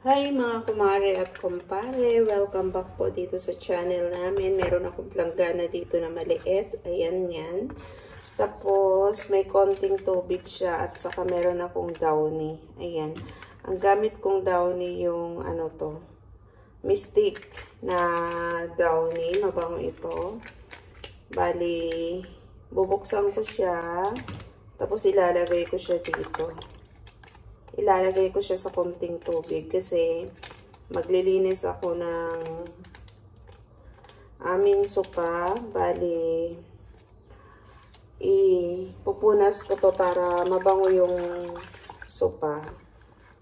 Hi mga kumare at kumpare, welcome back po dito sa channel namin. Meron akong planggana dito na maliit, ayan yan. Tapos may konting tubig siya at saka meron akong downy, ayan. Ang gamit kong downy yung ano to, Mystic na downy, mabango ito. Bali, bubuksan ko siya, tapos ilalagay ko siya dito. Ilalagay ko siya sa konting tubig kasi maglilinis ako ng aming sopa. Bali, ipupunas ko to para mabango yung sopa.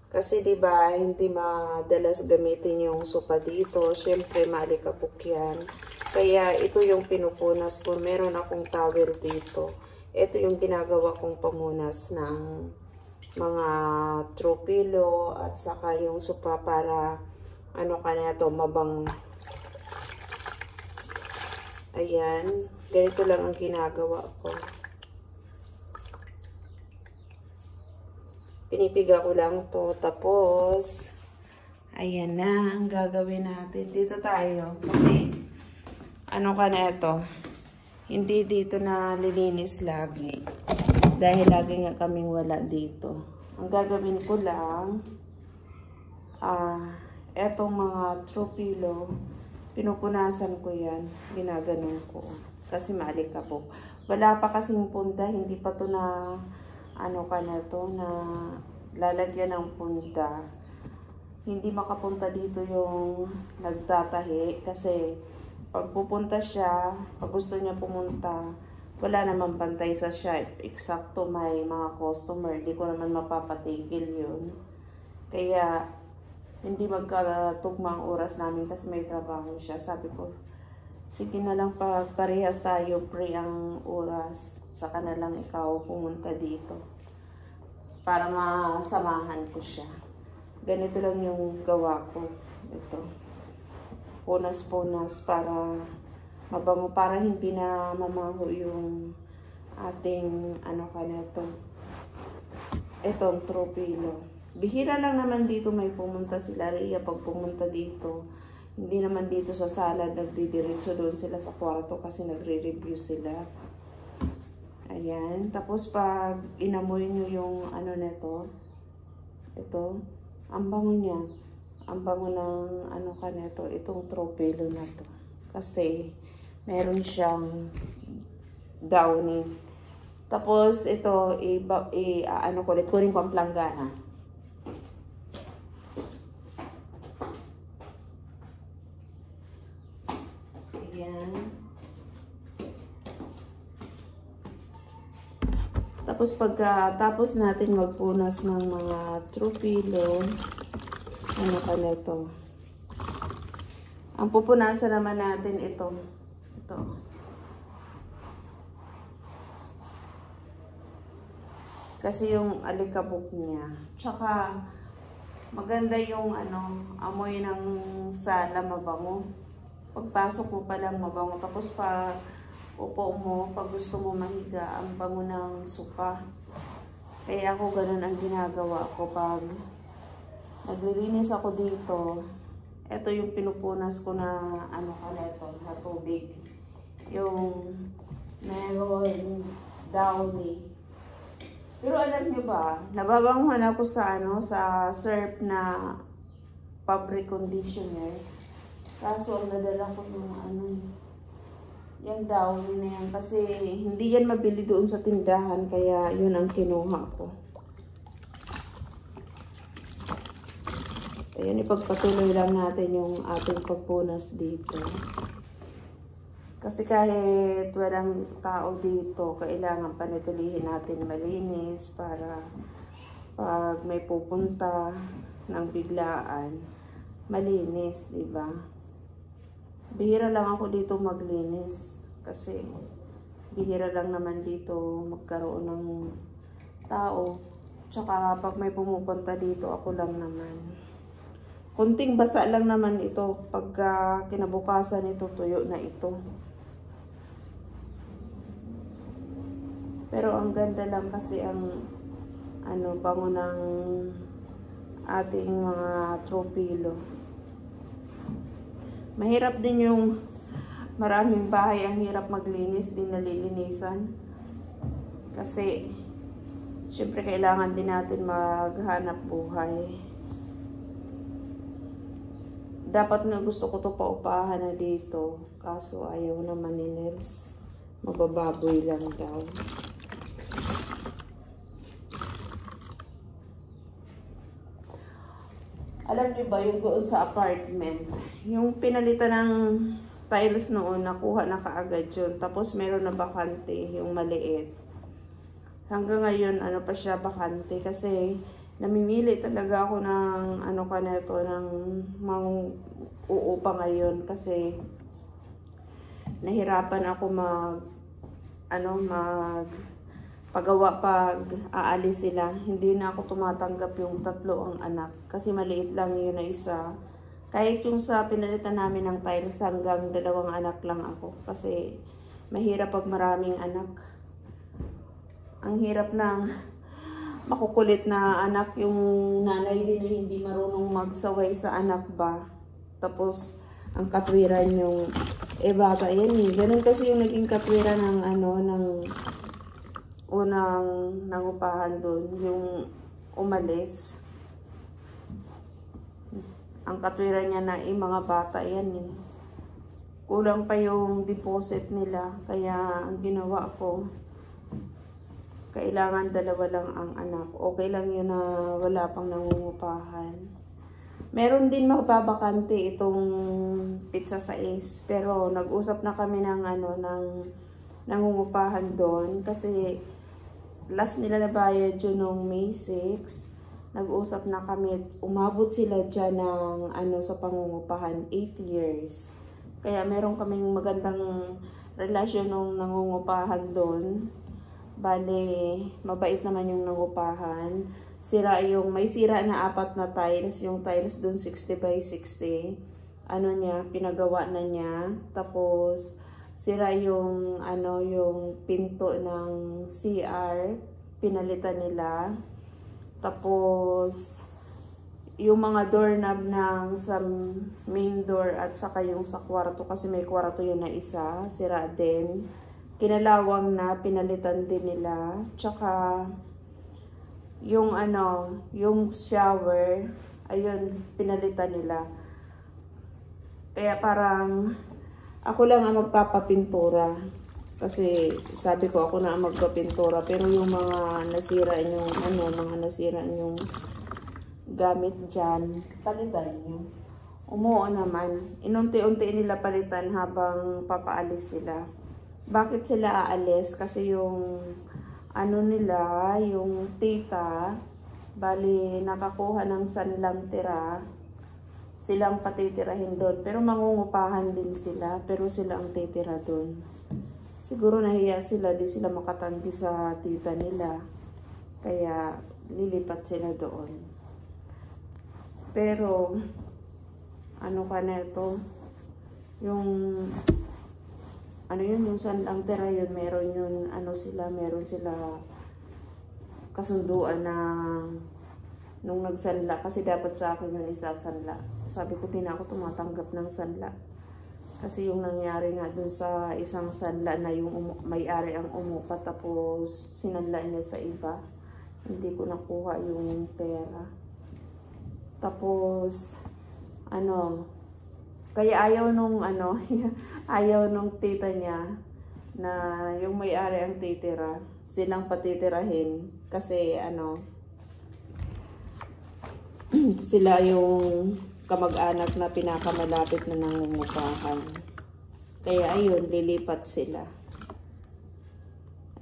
Kasi diba, hindi madalas gamitin yung sopa dito. Syempre, maalikabok yan. Kaya ito yung pinupunas ko. Meron akong towel dito. Ito yung ginagawa kong pamunas ng mga throw pillow at saka yung sopa para ano ka na ito, mabango. Ayan, ganito lang ang ginagawa ko. Pinipiga ko lang to, tapos ayan na ang gagawin natin. Dito tayo kasi ano ka na ito, hindi dito na lilinis lagi. Dahil lagi nga kaming wala dito. Ang gagawin ko lang, etong mga throw pillow, pinupunasan ko yan. Ginaganon ko. Kasi maalikabok. Wala pa kasing punta, hindi pa to na, ano ka na to, na lalagyan ng punta. Hindi makapunta dito yung nagtatahi. Kasi pag pupunta siya, pag gusto niya pumunta, wala naman bantay sa shop. Eksakto may mga customer. Hindi ko naman mapapatigil yun. Kaya, hindi magkatugma ang oras namin kasi may trabaho siya. Sabi ko, sige na lang pag parehas tayo, free ang oras. Saka na lang ikaw pumunta dito. Para masamahan ko siya. Ganito lang yung gawa ko. Ito. Punas-punas para mabango, para hindi na mamaho yung ating ano ka na ito. Itong throw pillow. Bihira lang naman dito may pumunta sila. Rhea pag pumunta dito, hindi naman dito sa sala nagdidiretso, doon sila sa kwarto kasi nagre-review sila. Ayan. Tapos pag inamoy nyo yung ano nito, ito, ang bango niya. Ang bango ng ano ka nito, itong throw pillow na to. Kasi meron siyang downy. Tapos ito ano ko ulit, kunin ko ang planggana. Ayan. Tapos pagkatapos natin magpunas ng mga throw pillow, ano ka nito, ang pupunasan naman natin ito. Kasi yung alikabok niya. Tsaka maganda yung ano, amoy ng sala, mabango. Pagpasok mo pa lang mabango. Tapos pag upo mo, pag gusto mo mahiga, ang bango ng sopa. Kaya ako ganun ang ginagawa ko pag naglilinis ako dito. Ito yung pinupunas ko na ano ka nito, na tubig. Yung meron downy. Pero alam niyo ba, nababanguhan ako sa ano, sa surf na fabric conditioner. Kaso ang nadala ko yung ano, yung downy na yan. Kasi hindi yan mabili doon sa tindahan, kaya yun ang kinuha ko. Ayan, ipagpatuloy lang natin yung ating pagpunas dito. Kasi kahit walang tao dito, kailangan panatilihin natin malinis para pag may pupunta ng biglaan, malinis, di ba? Bihira lang ako dito maglinis kasi bihira lang naman dito magkaroon ng tao. Tsaka pag may pumupunta dito, ako lang naman. Kunting basa lang naman ito. Pagka kinabukasan ito, tuyo na ito. Pero ang ganda lang kasi ang ano, bango ng ating mga tropilo. Mahirap din yung maraming bahay, ang hirap maglinis, din nalilinisan. Kasi, syempre kailangan din natin maghanap buhay. Dapat nga gusto ko to paupahan na dito. Kaso ayaw naman ni Nels. Mabababoy lang daw. Alam niyo ba yung doon sa apartment? Yung pinalitan ng tiles noon, nakuha na kaagad yun. Tapos meron na bakante, yung maliit. Hanggang ngayon, ano pa siya, bakante. Kasi namimili talaga ako ng ano ka na ito, ng uupa ngayon. Kasi nahirapan ako pagawa pag aalis sila. Hindi na ako tumatanggap yung 3 ang anak. Kasi maliit lang yun na isa. Kahit yung sa pinalitan namin ng tiles, hanggang 2 anak lang ako. Kasi mahirap pag maraming anak. Ang hirap ng makukulit na anak, yung nanay din na hindi marunong magsaway sa anak ba. Tapos, ang katwiran yung, bata yan eh. Ganun kasi yung naging katwiran ng ng unang nangupahan doon, yung umalis. Ang katwiran niya na mga bata yan eh. Kulang pa yung deposit nila, kaya ang ginawa ko, kailangan 2 lang ang anak. Okay lang yun na wala pang nangungupahan. Meron din mababakante itong Pizza 6. Pero nag-usap na kami ng ng nangungupahan doon. Kasi last nila na bayad yun noong May 6. Nag-usap na kami. Umabot sila dyan ng sa pangungupahan 8 years. Kaya meron kaming magandang relasyon nung nangungupahan doon. Bale, mabait naman yung nangupahan. May sira na 4 na tiles. Yung tiles doon 60 by 60. Pinagawa na niya. Tapos, sira yung, yung pinto ng CR. Pinalitan nila. Tapos, yung mga doorknob sa main door at saka yung sa kwarto. Kasi may kwarto yun na isa. Sira din. Kinalawang na, pinalitan din nila. Tsaka, yung yung shower, ayun, pinalitan nila. Kaya parang, ako lang ang magpapapintura. Kasi, sabi ko, ako na ang magpapintura. Pero yung mga nasira yung, yung gamit dyan, palitan nyo. Umuo naman. Inunti-unti nila palitan habang papaalis sila. Bakit sila aalis? Kasi yung nila, yung tita, bali nakakuha ng sanlang tira, silang patitirahin doon. Pero mangungupahan din sila, pero sila ang titira doon. Siguro nahiya sila, di sila makatanggi sa tita nila. Kaya lilipat sila doon. Pero, yung yung sanlang tira yun, meron yun, meron sila kasunduan na nung nagsanla, kasi dapat sa akin yun isasanla. Sabi ko, di na ako tumatanggap ng sanla. Kasi yung nangyari nga dun sa isang sanla na yung may-ari ang umupa, tapos sinanla niya sa iba. Hindi ko nakuha yung pera. Tapos, kaya ayaw nung ayaw nung tita niya na yung may-ari ang titira, silang patitirahin kasi sila yung kamag-anak na pinakamalapit na nangungupahan. Kaya ayun, lilipat sila.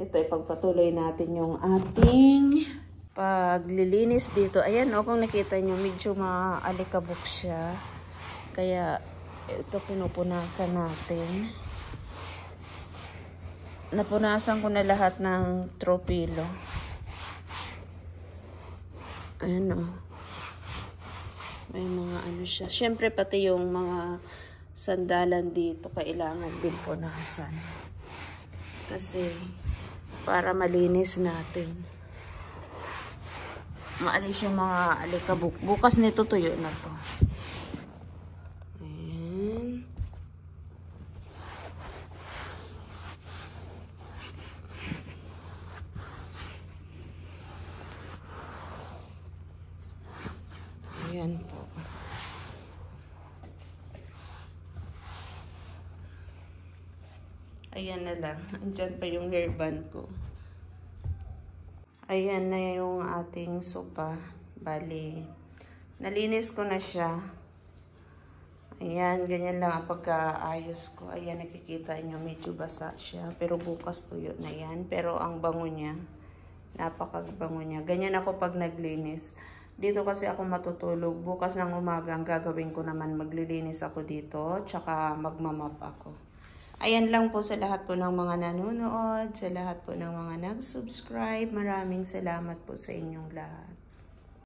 Ito, ipagpatuloy natin yung ating paglilinis dito. Ayan, kung nakita nyo, medyo maalikabok siya. Kaya ito pinupunasan natin. Napunasan ko na lahat ng tropilo. Ayan may mga siya. Siyempre pati yung mga sandalan dito kailangan din punasan. Kasi para malinis natin. maalis yung mga alikabok. Bukas nito tuyo na to. Ayan. Ayan po. Ayan na lang. Andyan pa yung hairband ko. Ayan na yung ating sopa. Bali, nalinis ko na siya. Ayan, ganyan lang ang pagkaayos ko. Ayan, nakikita nyo, medyo basa siya. Pero bukas tuyo na yan. Pero ang bango niya, napakabango niya. Ganyan ako pag naglinis. Dito kasi ako matutulog. Bukas ng umaga, ang gagawin ko naman, maglilinis ako dito. Tsaka magmamap ako. Ayan lang po sa lahat po ng mga nanonood, sa lahat po ng mga nag-subscribe. Maraming salamat po sa inyong lahat.